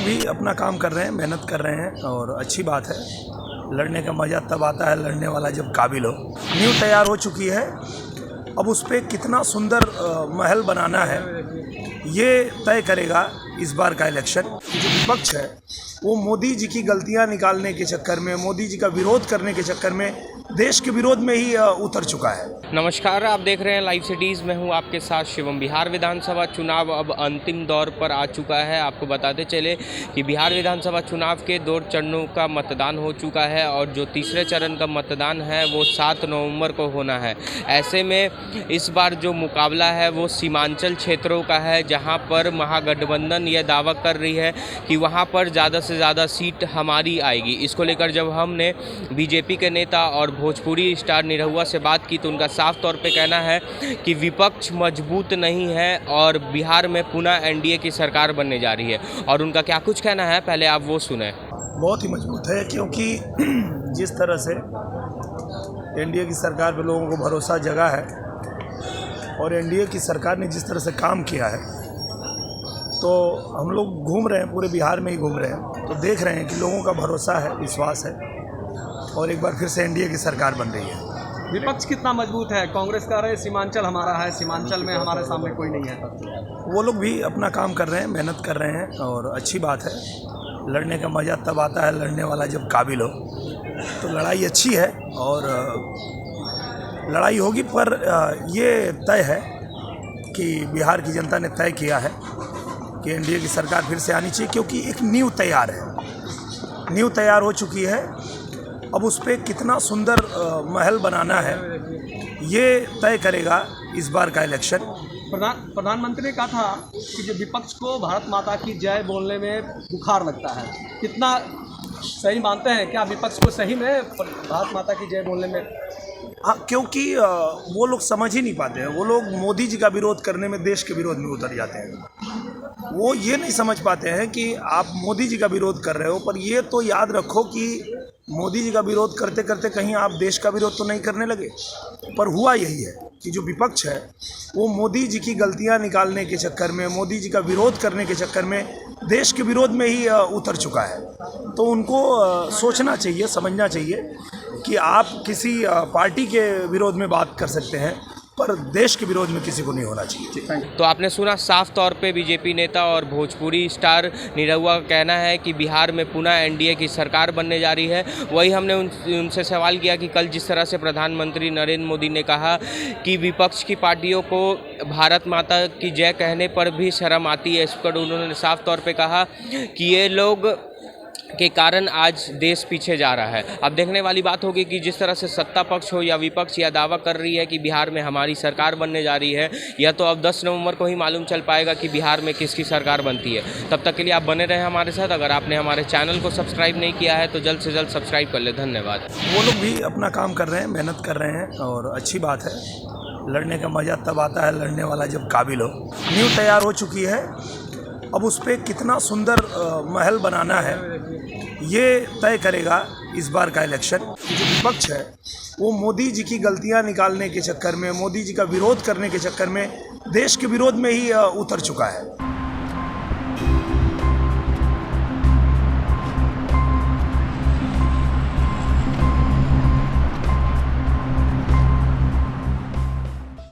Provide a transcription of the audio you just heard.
भी अपना काम कर रहे हैं, मेहनत कर रहे हैं और अच्छी बात है। लड़ने का मज़ा तब आता है लड़ने वाला जब काबिल हो। नींव तैयार हो चुकी है, अब उस पर कितना सुंदर महल बनाना है ये तय करेगा इस बार का इलेक्शन। जो विपक्ष है वो मोदी जी की गलतियां निकालने के चक्कर में, मोदी जी का विरोध करने के चक्कर में देश के विरोध में ही उतर चुका है। नमस्कार, आप देख रहे हैं लाइव सिटीज़। मैं हूं आपके साथ शिवम। बिहार विधानसभा चुनाव अब अंतिम दौर पर आ चुका है। आपको बताते चले कि बिहार विधानसभा चुनाव के 2 चरणों का मतदान हो चुका है और जो तीसरे चरण का मतदान है वो 7 नवंबर को होना है। ऐसे में इस बार जो मुकाबला है वो सीमांचल क्षेत्रों का है, जहाँ पर महागठबंधन यह दावा कर रही है कि वहाँ पर ज़्यादा से ज़्यादा सीट हमारी आएगी। इसको लेकर जब हमने बीजेपी के नेता और भोजपुरी स्टार निरहुआ से बात की तो उनका साफ तौर पे कहना है कि विपक्ष मजबूत नहीं है और बिहार में पुनः एनडीए की सरकार बनने जा रही है। और उनका क्या कुछ कहना है, पहले आप वो सुने। बहुत ही मजबूत है, क्योंकि जिस तरह से एनडीए की सरकार पे लोगों को भरोसा जगा है और एनडीए की सरकार ने जिस तरह से काम किया है, तो हम लोग घूम रहे हैं, पूरे बिहार में ही घूम रहे हैं, तो देख रहे हैं कि लोगों का भरोसा है, विश्वास है और एक बार फिर से एनडीए की सरकार बन रही है। विपक्ष कितना मजबूत है? कांग्रेस कह रहे सीमांचल हमारा है, सीमांचल में हमारे सामने कोई नहीं है। वो लोग भी अपना काम कर रहे हैं, मेहनत कर रहे हैं और अच्छी बात है। लड़ने का मज़ा तब आता है लड़ने वाला जब काबिल हो। तो लड़ाई अच्छी है और लड़ाई होगी, पर ये तय है कि बिहार की जनता ने तय किया है कि एनडीए की सरकार फिर से आनी चाहिए, क्योंकि एक नींव तैयार है, नींव तैयार हो चुकी है। अब उस पर कितना सुंदर महल बनाना है ये तय करेगा इस बार का इलेक्शन। प्रधानमंत्री ने कहा था कि जो विपक्ष को भारत माता की जय बोलने में बुखार लगता है, कितना सही मानते हैं? क्या विपक्ष को सही में भारत माता की जय बोलने में? हाँ, क्योंकि वो लोग समझ ही नहीं पाते हैं। वो लोग मोदी जी का विरोध करने में देश के विरोध में उतर जाते हैं। वो ये नहीं समझ पाते हैं कि आप मोदी जी का विरोध कर रहे हो, पर ये तो याद रखो कि मोदी जी का विरोध करते करते कहीं आप देश का विरोध तो नहीं करने लगे। पर हुआ यही है कि जो विपक्ष है वो मोदी जी की गलतियां निकालने के चक्कर में, मोदी जी का विरोध करने के चक्कर में देश के विरोध में ही उतर चुका है। तो उनको सोचना चाहिए, समझना चाहिए कि आप किसी पार्टी के विरोध में बात कर सकते हैं, पर देश के विरोध में किसी को नहीं होना चाहिए। तो आपने सुना, साफ तौर पे बीजेपी नेता और भोजपुरी स्टार निरहुआ का कहना है कि बिहार में पुनः एनडीए की सरकार बनने जा रही है। वही हमने उनसे सवाल किया कि कल जिस तरह से प्रधानमंत्री नरेंद्र मोदी ने कहा कि विपक्ष की पार्टियों को भारत माता की जय कहने पर भी शर्म आती है, इस पर उन्होंने साफ तौर पर कहा कि ये लोग के कारण आज देश पीछे जा रहा है। अब देखने वाली बात होगी कि जिस तरह से सत्ता पक्ष हो या विपक्ष यह दावा कर रही है कि बिहार में हमारी सरकार बनने जा रही है, यह तो अब 10 नवंबर को ही मालूम चल पाएगा कि बिहार में किसकी सरकार बनती है। तब तक के लिए आप बने रहें हमारे साथ। अगर आपने हमारे चैनल को सब्सक्राइब नहीं किया है तो जल्द से जल्द सब्सक्राइब कर ले। धन्यवाद। वो लोग भी अपना काम कर रहे हैं, मेहनत कर रहे हैं और अच्छी बात है। लड़ने का मज़ा तब आता है लड़ने वाला जब काबिल हो। नींव तैयार हो चुकी है, अब उस पर कितना सुंदर महल बनाना है ये तय करेगा इस बार का इलेक्शन। जो विपक्ष है वो मोदी जी की गलतियां निकालने के चक्कर में, मोदी जी का विरोध करने के चक्कर में देश के विरोध में ही उतर चुका है।